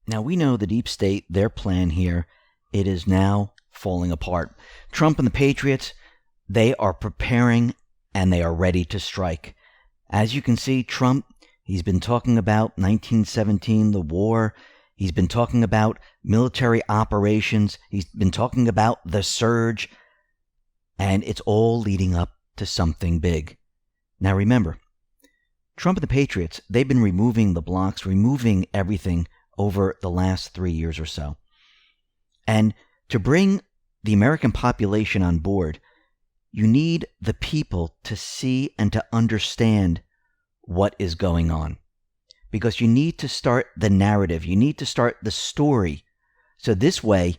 Now, we know the deep state, their plan here, it is now falling apart. Trump and the Patriots, they are preparing and they are ready to strike. As you can see, Trump, he's been talking about 1917, the war. He's been talking about military operations. He's been talking about the surge. And it's all leading up to something big. Now remember, Trump and the Patriots, they've been removing the blocks, removing everything over the last 3 years or so. And to bring the American population on board, you need the people to see and to understand what is going on. Because you need to start the narrative. You need to start the story. So this way,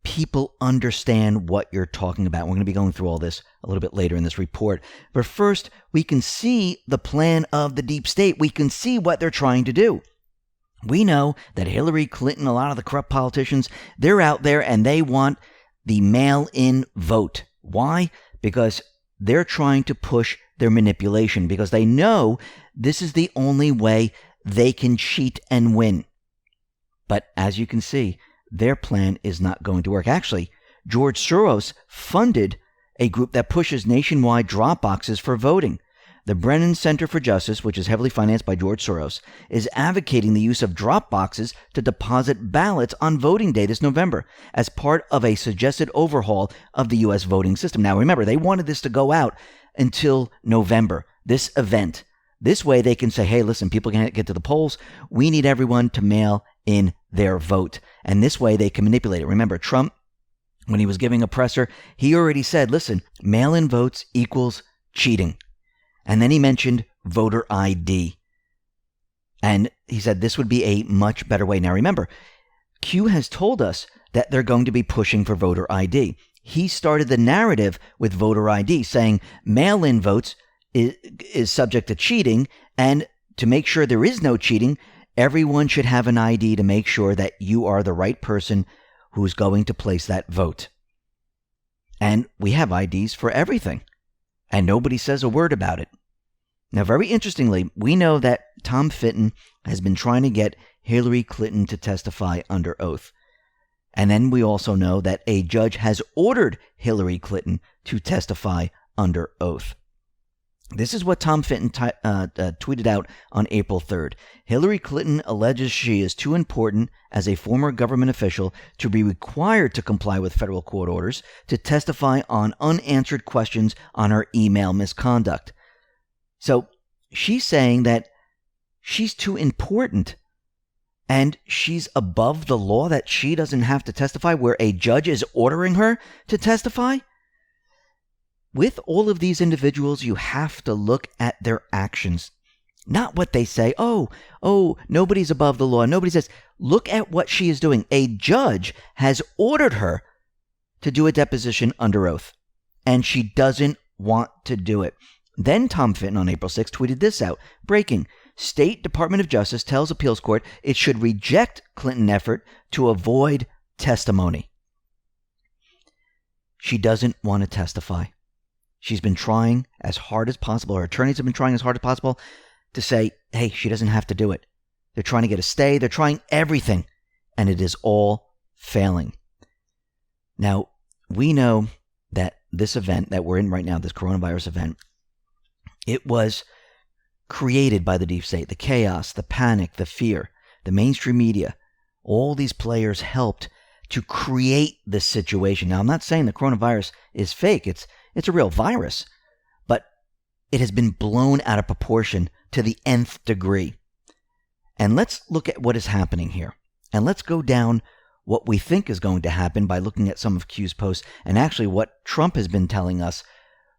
people understand what you're talking about. We're going to be going through all this a little bit later in this report. But first, we can see the plan of the deep state. We can see what they're trying to do. We know that Hillary Clinton, a lot of the corrupt politicians, they're out there and they want the mail-in vote. Why? Because they're trying to push their manipulation, because they know this is the only way they can cheat and win. But as you can see, their plan is not going to work. Actually, George Soros funded a group that pushes nationwide drop boxes for voting. The Brennan Center for Justice, which is heavily financed by George Soros, is advocating the use of drop boxes to deposit ballots on voting day this November as part of a suggested overhaul of the U.S. voting system. Now, remember, they wanted this to go out until November, this event. This way they can say, hey, listen, people can't get to the polls. We need everyone to mail in their vote. And this way they can manipulate it. Remember, Trump, when he was giving a presser, he already said, listen, mail-in votes equals cheating. And then he mentioned voter ID. And he said this would be a much better way. Now remember, Q has told us that they're going to be pushing for voter ID. He started the narrative with voter ID, saying mail-in votes is subject to cheating, and to make sure there is no cheating, everyone should have an ID to make sure that you are the right person who's going to place that vote. And we have IDs for everything, and nobody says a word about it. Now, very interestingly, we know that Tom Fitton has been trying to get Hillary Clinton to testify under oath. And then we also know that a judge has ordered Hillary Clinton to testify under oath. This is what Tom Fitton tweeted out on April 3rd. Hillary Clinton alleges she is too important as a former government official to be required to comply with federal court orders to testify on unanswered questions on her email misconduct. So she's saying that she's too important and she's above the law, that she doesn't have to testify where a judge is ordering her to testify. With all of these individuals, you have to look at their actions, not what they say. Oh, nobody's above the law. Nobody says, look at what she is doing. A judge has ordered her to do a deposition under oath, and she doesn't want to do it. Then Tom Fitton on April 6th tweeted this out. Breaking. State Department of Justice tells appeals court it should reject Clinton effort to avoid testimony. She doesn't want to testify. She's been trying as hard as possible. Her attorneys have been trying as hard as possible to say, hey, she doesn't have to do it. They're trying to get a stay. They're trying everything. And it is all failing. Now, we know that this event that we're in right now, this coronavirus event, it was created by the deep state. The chaos, the panic, the fear, the mainstream media, all these players helped to create this situation. Now, I'm not saying the coronavirus is fake. It's a real virus, but it has been blown out of proportion to the nth degree. And let's look at what is happening here. And let's go down what we think is going to happen by looking at some of Q's posts and actually what Trump has been telling us,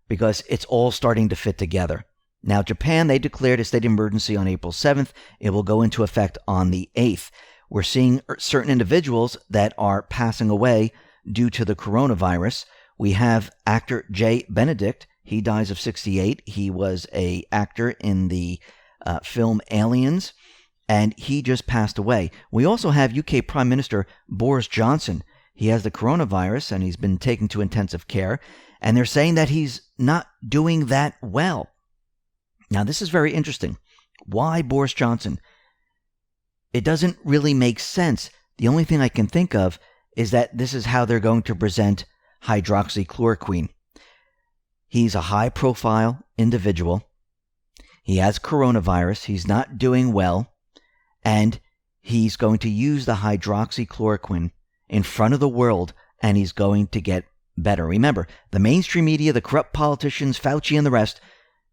because it's all starting to fit together. Now, Japan, they declared a state of emergency on April 7th. It will go into effect on the 8th. We're seeing certain individuals that are passing away due to the coronavirus. We have actor Jay Benedict. He dies of 68. He was an actor in the film Aliens, and he just passed away. We also have UK Prime Minister Boris Johnson. He has the coronavirus, and he's been taken to intensive care, and they're saying that he's not doing that well. Now, this is very interesting. Why Boris Johnson? It doesn't really make sense. The only thing I can think of is that this is how they're going to present hydroxychloroquine. He's a high-profile individual. He has coronavirus. He's not doing well. And he's going to use the hydroxychloroquine in front of the world, and he's going to get better. Remember, the mainstream media, the corrupt politicians, Fauci and the rest,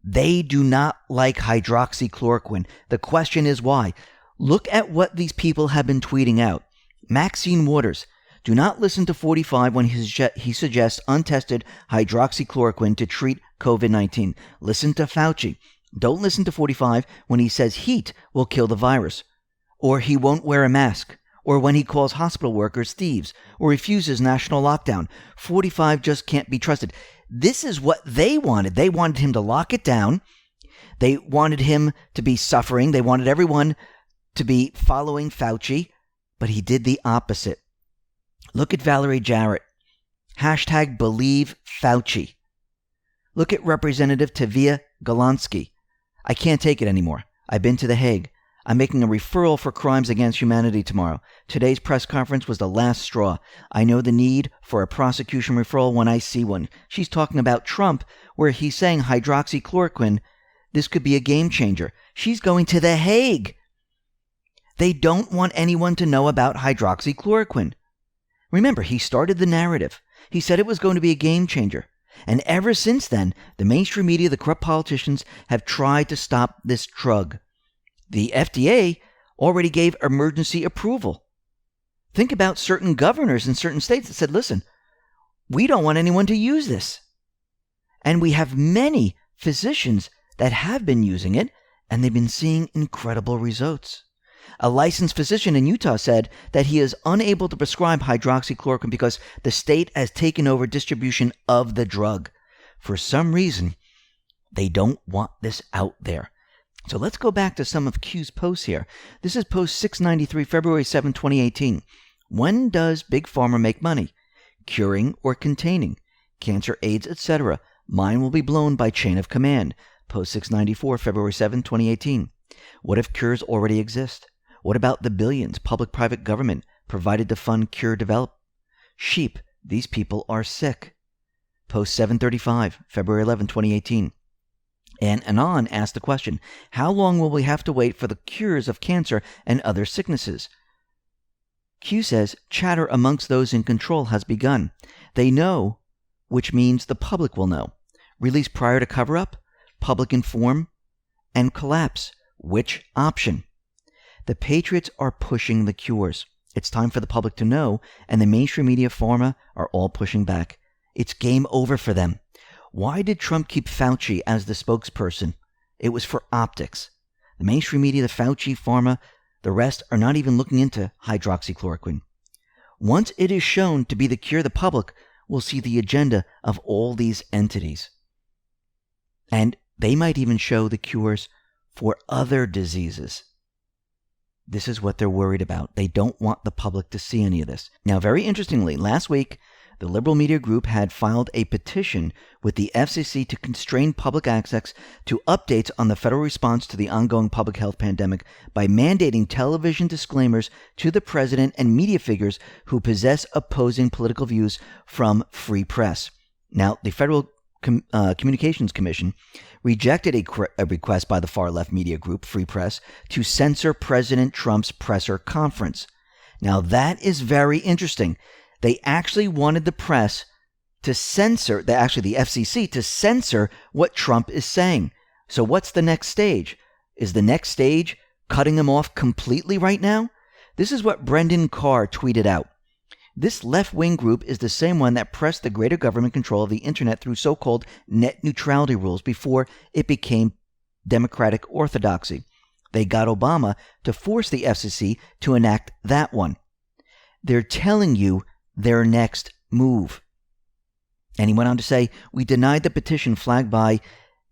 they do not like hydroxychloroquine. The question is why? Look at what these people have been tweeting out. Maxine Waters, do not listen to 45 when he suggests untested hydroxychloroquine to treat COVID-19. Listen to Fauci. Don't listen to 45 when he says heat will kill the virus, or he won't wear a mask, or when he calls hospital workers thieves, or refuses national lockdown. 45 just can't be trusted. This is what they wanted. They wanted him to lock it down. They wanted him to be suffering. They wanted everyone to be following Fauci, but he did the opposite. Look at Valerie Jarrett. #BelieveFauci. Look at Representative Tavia Golansky. I can't take it anymore. I've been to The Hague. I'm making a referral for crimes against humanity tomorrow. Today's press conference was the last straw. I know the need for a prosecution referral when I see one. She's talking about Trump, where he's saying hydroxychloroquine, this could be a game changer. She's going to The Hague. They don't want anyone to know about hydroxychloroquine. Remember, he started the narrative. He said it was going to be a game changer. And ever since then, the mainstream media, the corrupt politicians have tried to stop this drug. The FDA already gave emergency approval. Think about certain governors in certain states that said, listen, we don't want anyone to use this. And we have many physicians that have been using it, and they've been seeing incredible results. A licensed physician in Utah said that he is unable to prescribe hydroxychloroquine because the state has taken over distribution of the drug. For some reason, they don't want this out there. So let's go back to some of Q's posts here. This is post 693, February 7, 2018. When does Big Pharma make money? Curing or containing? Cancer, AIDS, etc. Mine will be blown by chain of command. Post 694, February 7, 2018. What if cures already exist? What about the billions public-private government provided to fund cure develop? Sheep, these people are sick. Post 735, February 11, 2018. And Anon asked the question, how long will we have to wait for the cures of cancer and other sicknesses? Q says, chatter amongst those in control has begun. They know, which means the public will know. Release prior to cover-up, public inform, and collapse. Which option? The patriots are pushing the cures. It's time for the public to know, and the mainstream media, pharma, are all pushing back. It's game over for them. Why did Trump keep Fauci as the spokesperson? It was for optics. The mainstream media, the Fauci, pharma, the rest are not even looking into hydroxychloroquine. Once it is shown to be the cure, the public will see the agenda of all these entities. And they might even show the cures for other diseases. This is what they're worried about. They don't want the public to see any of this. Now, very interestingly, last week, the liberal media group had filed a petition with the FCC to constrain public access to updates on the federal response to the ongoing public health pandemic by mandating television disclaimers to the president and media figures who possess opposing political views from free press. Now, the Federal Communications Commission rejected a request by the far-left media group, Free Press, to censor President Trump's presser conference. Now, that is very interesting. They actually wanted the press to censor, the FCC, to censor what Trump is saying. So what's the next stage? Is the next stage cutting him off completely right now? This is what Brendan Carr tweeted out. This left-wing group is the same one that pressed the greater government control of the internet through so-called net neutrality rules before it became democratic orthodoxy. They got Obama to force the FCC to enact that one. They're telling you their next move. And he went on to say, we denied the petition flagged by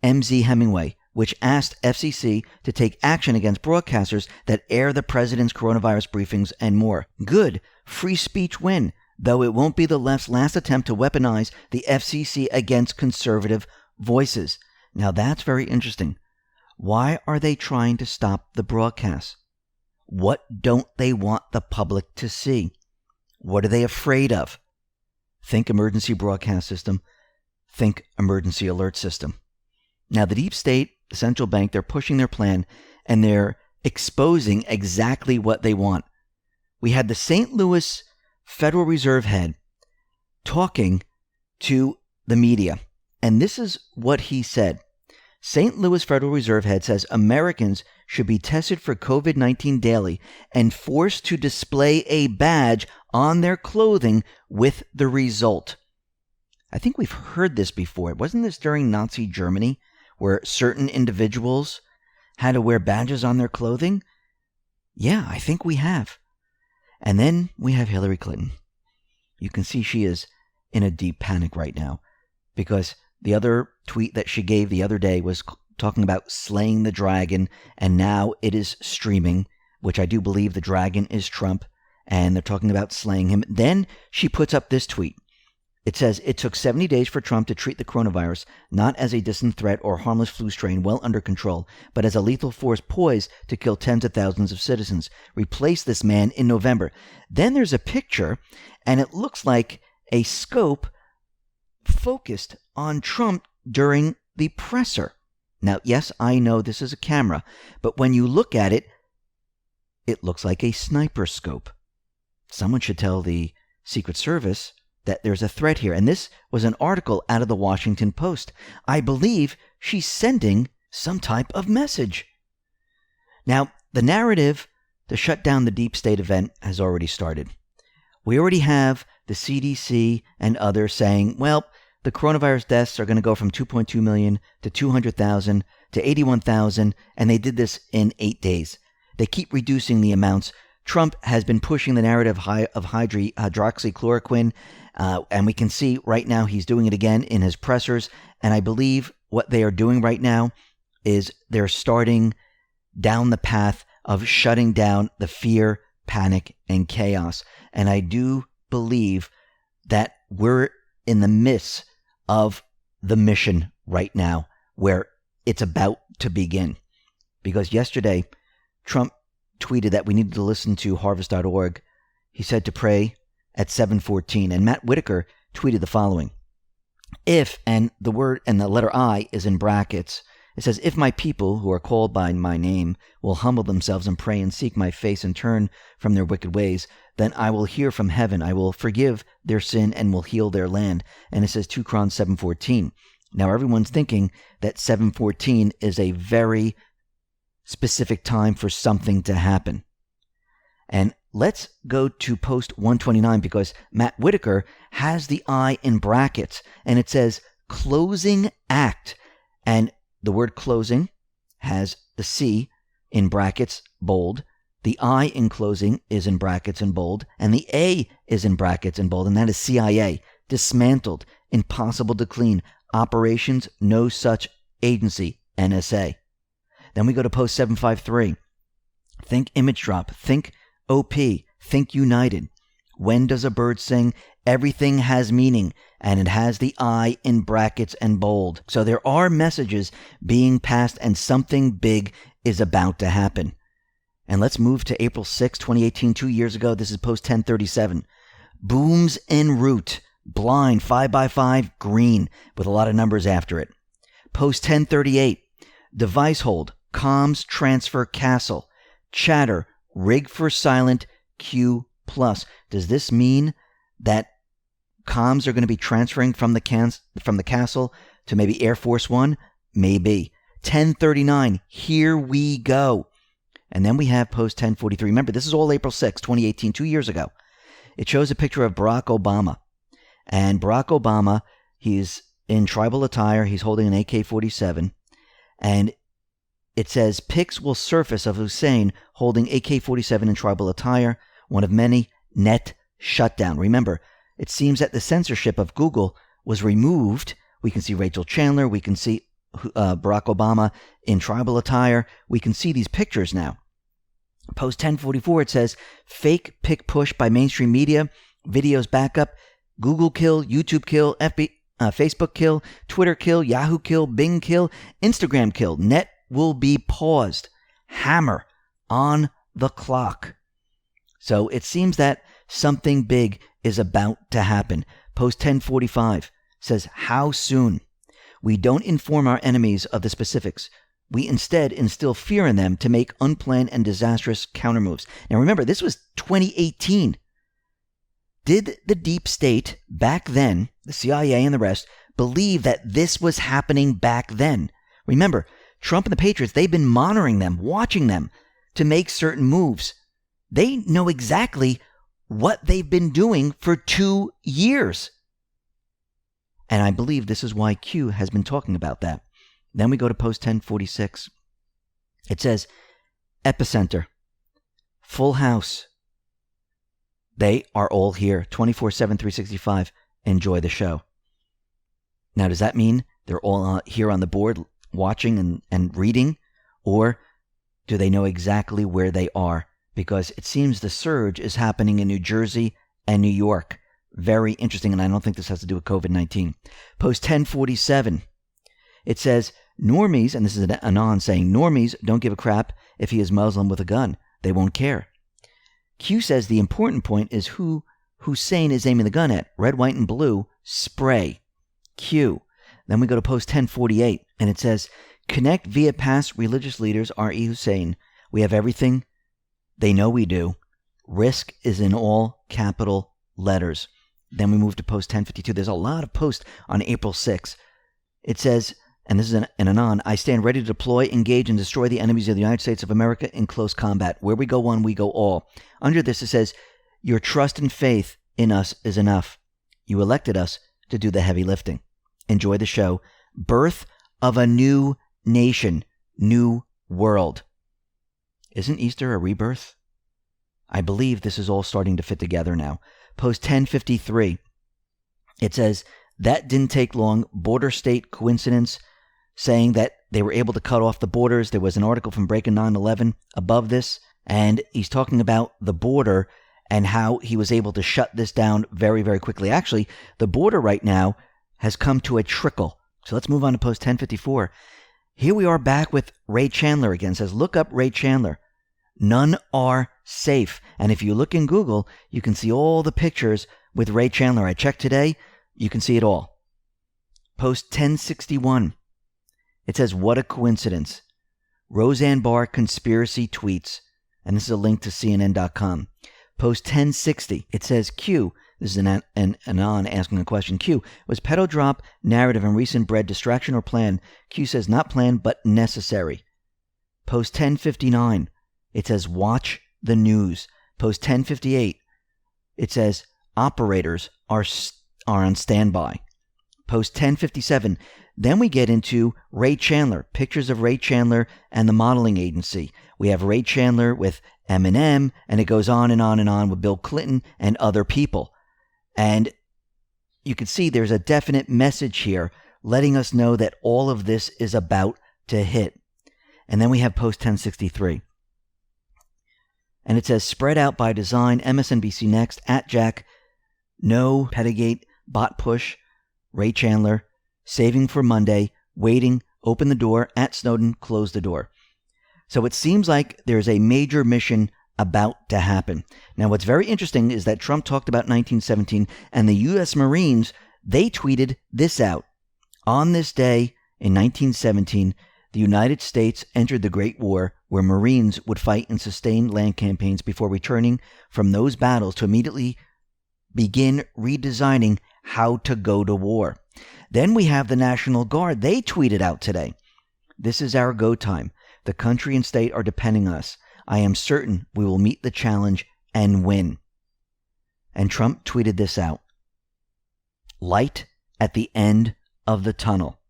MZ Hemingway, which asked FCC to take action against broadcasters that air the president's coronavirus briefings and more. Good. Free speech win, though it won't be the left's last attempt to weaponize the FCC against conservative voices. Now that's very interesting. Why are they trying to stop the broadcasts? What don't they want the public to see? What are they afraid of? Think emergency broadcast system. Think emergency alert system. Now, the deep state, the central bank, they're pushing their plan, and they're exposing exactly what they want. We had the St. Louis Federal Reserve head talking to the media, and this is what he said. St. Louis Federal Reserve head says Americans should be tested for COVID-19 daily and forced to display a badge on their clothing with the result. I think we've heard this before. Wasn't this during Nazi Germany, where certain individuals had to wear badges on their clothing? Yeah, I think we have. And then we have Hillary Clinton. You can see she is in a deep panic right now, because the other tweet that she gave the other day was talking about slaying the dragon, and now it is streaming, which I do believe the dragon is Trump, and they're talking about slaying him. Then she puts up this tweet. It says, it took 70 days for Trump to treat the coronavirus not as a distant threat or harmless flu strain well under control, but as a lethal force poised to kill tens of thousands of citizens. Replace this man in November. Then there's a picture, and it looks like a scope focused on Trump during the presser. Now, yes, I know this is a camera, but when you look at it, it looks like a sniper scope. Someone should tell the Secret Service that there's a threat here. And this was an article out of the Washington Post. I believe she's sending some type of message. Now, the narrative to shut down the deep state event has already started. We already have the CDC and others saying, well, the coronavirus deaths are going to go from 2.2 million to 200,000 to 81,000, and they did this in 8 days. They keep reducing the amounts. Trump has been pushing the narrative of hydroxychloroquine, and we can see right now he's doing it again in his pressers. And I believe what they are doing right now is they're starting down the path of shutting down the fear, panic, and chaos. And I do believe that we're in the midst of the mission right now, where it's about to begin. Because yesterday, Trump tweeted that we needed to listen to harvest.org. He said to pray at 7:14. And Matt Whitaker tweeted the following. If, and the word and the letter I is in brackets, it says, if my people who are called by my name will humble themselves and pray and seek my face and turn from their wicked ways, then I will hear from heaven. I will forgive their sin and will heal their land. And it says 2 Chronicles 7:14. Now everyone's thinking that 7:14 is a very specific time for something to happen. And let's go to post 129, because Matt Whitaker has the I in brackets, and it says closing act. And the word closing has the C in brackets, bold. The I in closing is in brackets and bold. And the A is in brackets and bold. And that is CIA. Dismantled. Impossible to clean. Operations, no such agency. NSA. Then we go to post 753. Think image drop. Think OP. Think united. When does a bird sing? Everything has meaning, and it has the I in brackets and bold. So there are messages being passed, and something big is about to happen. And let's move to April 6, 2018, 2 years ago. This is post 1037. Booms en route. Blind, 5x5, green, with a lot of numbers after it. Post 1038. Device hold. Comms transfer castle. Chatter. Rig for silent. Q+. Does this mean that comms are going to be transferring from the castle to maybe Air Force One? Maybe. 1039. Here we go. And then we have post 1043. Remember, this is all April 6, 2018, 2 years ago. It shows a picture of Barack Obama. And Barack Obama, he's in tribal attire. He's holding an AK-47. And it says, pics will surface of Hussein holding AK-47 in tribal attire. One of many. Net shutdown. Remember, it seems that the censorship of Google was removed. We can see Rachel Chandler. We can see Barack Obama in tribal attire. We can see these pictures now. Post 1044, it says, fake pic push by mainstream media. Videos backup. Google kill. YouTube kill. Facebook kill. Twitter kill. Yahoo kill. Bing kill. Instagram kill. Net will be paused. Hammer on the clock. So it seems that something big is about to happen. Post 1045 says, how soon? We don't inform our enemies of the specifics. We instead instill fear in them to make unplanned and disastrous countermoves. Now remember, this was 2018. Did the deep state back then, the CIA and the rest, believe that this was happening back then? Remember, Trump and the Patriots, they've been monitoring them, watching them to make certain moves. They know exactly what they've been doing for 2 years. And I believe this is why Q has been talking about that. Then we go to post 1046. It says, epicenter, full house. They are all here, 24/7, 365. Enjoy the show. Now, does that mean they're all here on the board watching and reading? Or do they know exactly where they are? Because it seems the surge is happening in New Jersey and New York. Very interesting, and I don't think this has to do with COVID-19. Post 1047. It says, normies, and this is an Anon saying, normies don't give a crap if he is Muslim with a gun. They won't care. Q says the important point is who Hussein is aiming the gun at. Red, white, and blue. Spray. Q. Then we go to post 1048, and it says, connect via past religious leaders R.E. Hussein. We have everything they know we do. Risk is in all capital letters. Then we move to post 1052. There's a lot of posts on April 6th. It says, and this is an Anon, I stand ready to deploy, engage, and destroy the enemies of the United States of America in close combat. Where we go one, we go all. Under this, it says, your trust and faith in us is enough. You elected us to do the heavy lifting. Enjoy the show. Birth of a new nation, new world. Isn't Easter a rebirth? I believe this is all starting to fit together now. Post 1053. It says, that didn't take long. Border state coincidence, saying that they were able to cut off the borders. There was an article from Breaking 9/11 above this, and he's talking about the border and how he was able to shut this down very, very quickly. Actually, the border right now has come to a trickle. So let's move on to post 1054. Here we are back with Ray Chandler again. It says, look up Ray Chandler. None are safe. And if you look in Google, you can see all the pictures with Ray Chandler. I checked today. You can see it all. Post 1061. It says, what a coincidence. Roseanne Barr conspiracy tweets. And this is a link to CNN.com. Post 1060. It says, Q. This is an Anon asking a question. Q. Was pedo drop narrative and recent bread distraction or plan? Q says, not planned, but necessary. Post 1059. It says, watch the news. Post 1058. It says, operators are on standby. Post 1057. Then we get into Ray Chandler, pictures of Ray Chandler and the modeling agency. We have Ray Chandler with Eminem, and it goes on and on and on with Bill Clinton and other people. And you can see there's a definite message here letting us know that all of this is about to hit. And then we have post 1063. And it says, spread out by design, MSNBC Next, @Jack, no Pedagate, bot push, Ray Chandler, saving for Monday, waiting, open the door, @Snowden, close the door. So it seems like there's a major mission about to happen. Now, what's very interesting is that Trump talked about 1917, and the U.S. Marines, they tweeted this out. On this day in 1917, the United States entered the Great War, where Marines would fight in sustained land campaigns before returning from those battles to immediately begin redesigning how to go to war. Then we have the National Guard. They tweeted out today, this is our go time. The country and state are depending on us. I am certain we will meet the challenge and win. And Trump tweeted this out. Light at the end of the tunnel.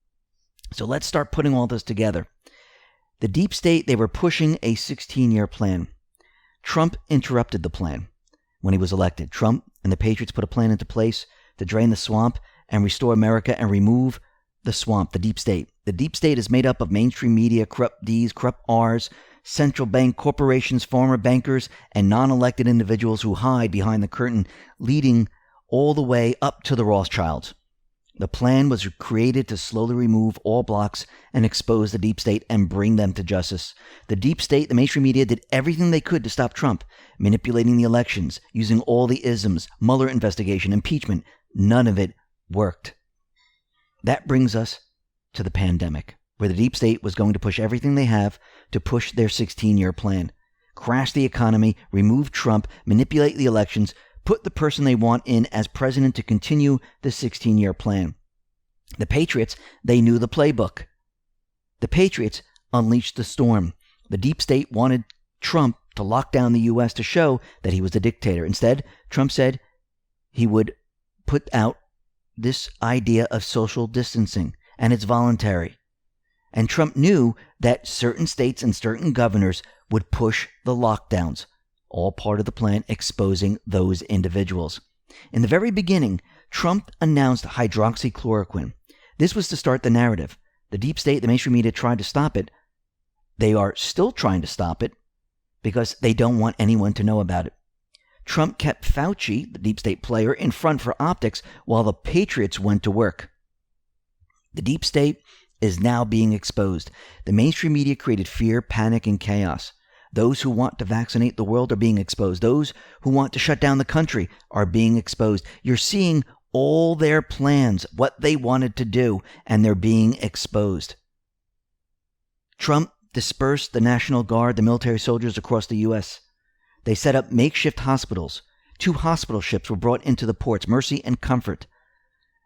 So let's start putting all this together. The deep state, they were pushing a 16-year plan. Trump interrupted the plan when he was elected. Trump and the Patriots put a plan into place to drain the swamp and restore America and remove the swamp, the deep state. The deep state is made up of mainstream media, corrupt Ds, corrupt Rs, central bank corporations, former bankers, and non-elected individuals who hide behind the curtain, leading all the way up to the Rothschilds. The plan was created to slowly remove all blocks and expose the deep state and bring them to justice. The deep state, the mainstream media, did everything they could to stop Trump, manipulating the elections, using all the isms, Mueller investigation, impeachment. None of it worked. That brings us to the pandemic, where the deep state was going to push everything they have to push their 16-year plan. Crash the economy, remove Trump, manipulate the elections, put the person they want in as president to continue the 16-year plan. The Patriots, they knew the playbook. The Patriots unleashed the storm. The deep state wanted Trump to lock down the U.S. to show that he was the dictator. Instead, Trump said he would put out this idea of social distancing, and it's voluntary. And Trump knew that certain states and certain governors would push the lockdowns, all part of the plan, exposing those individuals. In the very beginning, Trump announced hydroxychloroquine. This was to start the narrative. The deep state, the mainstream media, tried to stop it. They are still trying to stop it because they don't want anyone to know about it. Trump kept Fauci, the deep state player, in front for optics while the Patriots went to work. The deep state is now being exposed. The mainstream media created fear, panic, and chaos. Those who want to vaccinate the world are being exposed. Those who want to shut down the country are being exposed. You're seeing all their plans, what they wanted to do, and they're being exposed. Trump dispersed the National Guard, the military soldiers across the U.S. They set up makeshift hospitals. 2 hospital ships were brought into the ports, Mercy and Comfort.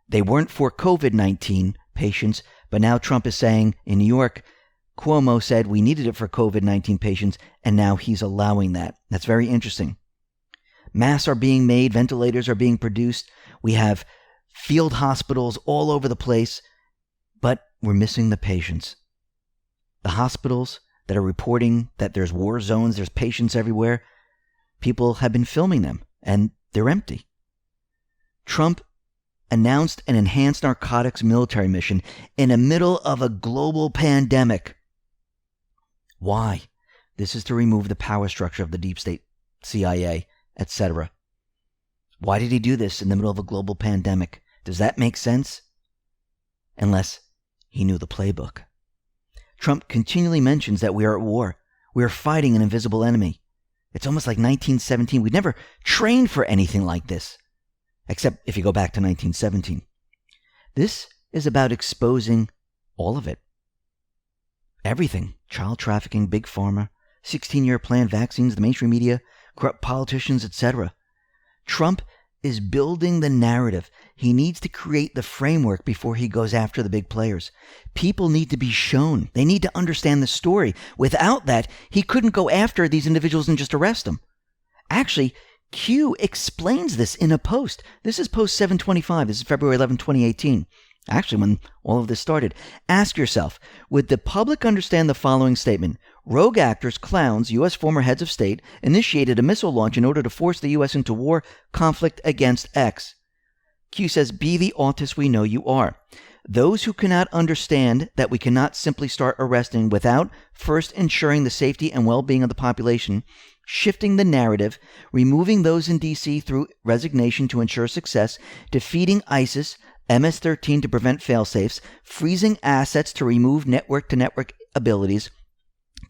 They weren't for COVID-19 patients, but now Trump is saying in New York, Cuomo said we needed it for COVID-19 patients, and now he's allowing that. That's very interesting. Masks are being made, ventilators are being produced. We have field hospitals all over the place, but we're missing the patients. The hospitals that are reporting that there's war zones, there's patients everywhere, people have been filming them, and they're empty. Trump announced an enhanced narcotics military mission in the middle of a global pandemic. Why? This is to remove the power structure of the deep state, CIA, etc. Why did he do this in the middle of a global pandemic? Does that make sense? Unless he knew the playbook. Trump continually mentions that we are at war. We are fighting an invisible enemy. It's almost like 1917. We never trained for anything like this, except if you go back to 1917. This is about exposing all of it. Everything. Child trafficking, big pharma, 16-year plan, vaccines, the mainstream media, corrupt politicians, etc. Trump is building the narrative. He needs to create the framework before he goes after the big players. People need to be shown. They need to understand the story. Without that, he couldn't go after these individuals and just arrest them. Actually, Q explains this in a post. This is post 725. This is February 11, 2018. Actually, when all of this started. Ask yourself, would the public understand the following statement? Rogue actors, clowns, U.S. former heads of state, initiated a missile launch in order to force the U.S. into war conflict against X. Q says, be the autist we know you are. Those who cannot understand that we cannot simply start arresting without first ensuring the safety and well-being of the population, shifting the narrative, removing those in D.C. through resignation to ensure success, defeating ISIS, MS-13 to prevent fail-safes, freezing assets to remove network-to-network abilities,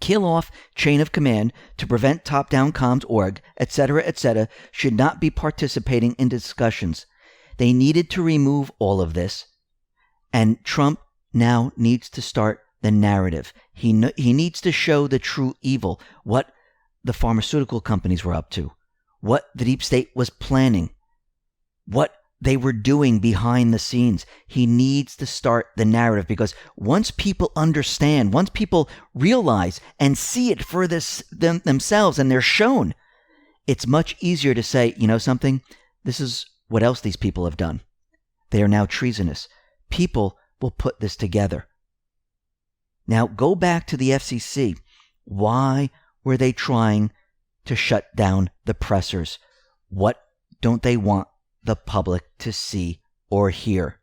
kill off chain of command to prevent top-down comms org, etc., should not be participating in discussions. They needed to remove all of this, and Trump now needs to start the narrative. He needs to show the true evil, what the pharmaceutical companies were up to, what the deep state was planning, what they were doing behind the scenes. He needs to start the narrative, because once people understand, once people realize and see it for themselves and they're shown, it's much easier to say, you know something, this is what else these people have done. They are now treasonous. People will put this together. Now go back to the FCC. Why were they trying to shut down the pressers? What don't they want the public to see or hear?